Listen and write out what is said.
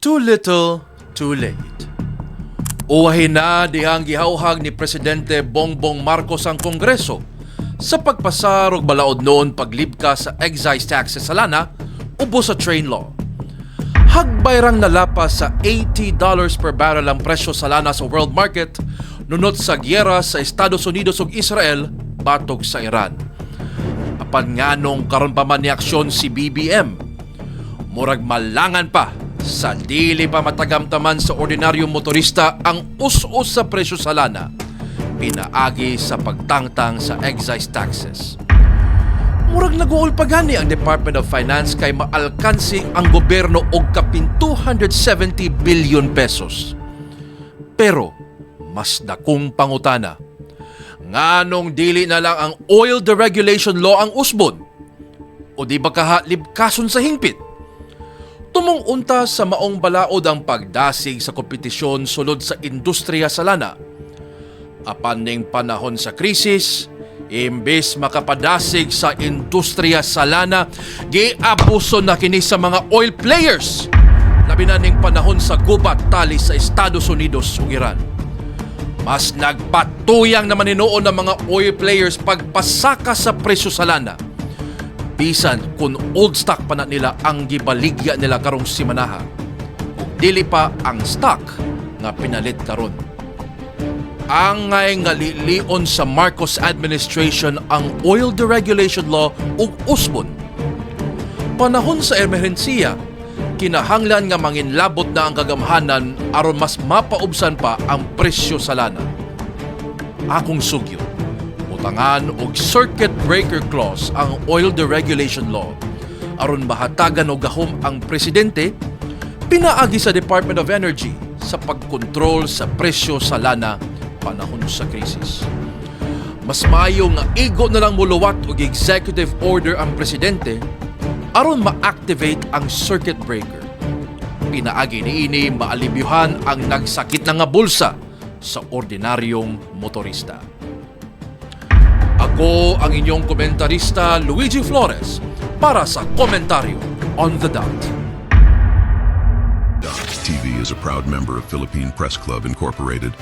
Too little, too late. Uwahin na dihang gihauhag ni Presidente Bongbong Marcos ang Kongreso sa pagpasar og balaod noon paglibka sa excise taxes sa lana ubos sa train law. Hagbayrang nalapas sa $80 per barrel ang presyo sa lana sa world market nunot sa gyera sa Estados Unidos ug Israel batog sa Iran. Apan nganong karon pa man ni aksyon si BBM, murag malangan pa sa dili pa matagamtaman sa ordinaryong motorista ang us-us sa presyo sa lana, pinaagi sa pagtangtang sa excise taxes. Murag naguol pa gani ang Department of Finance kay maalkansi ang gobyerno og kapin 270 billion pesos. Pero mas dakong pangutana, nganong dili na lang ang oil deregulation law ang usbon? O di ba libkason sa hingpit? Tumong unta sa maong balaod ang pagdasig sa kompetisyon sulod sa industriya sa lana. Apan ning panahon sa krisis, imbes makapadasig sa industriya sa lana, giabuso na kini sa mga oil players. Labi na ning panahon sa gubat tali sa Estados Unidos ug Iran. Mas nagpatuyang naman hinuon ng mga oil players pagpasaka sa presyo sa lana. Bisan kung old stock pa na nila ang gibaligya nila karong simanaha. Ug dili pa ang stock nga pinalit karon. Angay nga lilion sa Marcos administration ang oil deregulation law ug usbon. Panahon sa emerhensiya, kinahanglan nga manginlabot na ang kagamhanan aron mas mapaubsan pa ang presyo sa lana. Akong sugyo, utangan og circuit breaker clause ang oil deregulation law aron mahatagan og gahom ang presidente pinaagi sa Department of Energy sa pagkontrol sa presyo sa lana panahon sa krisis. Mas maayo nga igo na lang muluwat og executive order ang presidente aron ma-activate ang circuit breaker. Pinaagi niini maalibyuhan ang nagsakit na nga bulsa sa ordinaryong motorista. Ako ang inyong komentarista Luigi Flores para sa Komentaryo on the Dot. Dot TV is a proud member of Philippine Press Club Incorporated.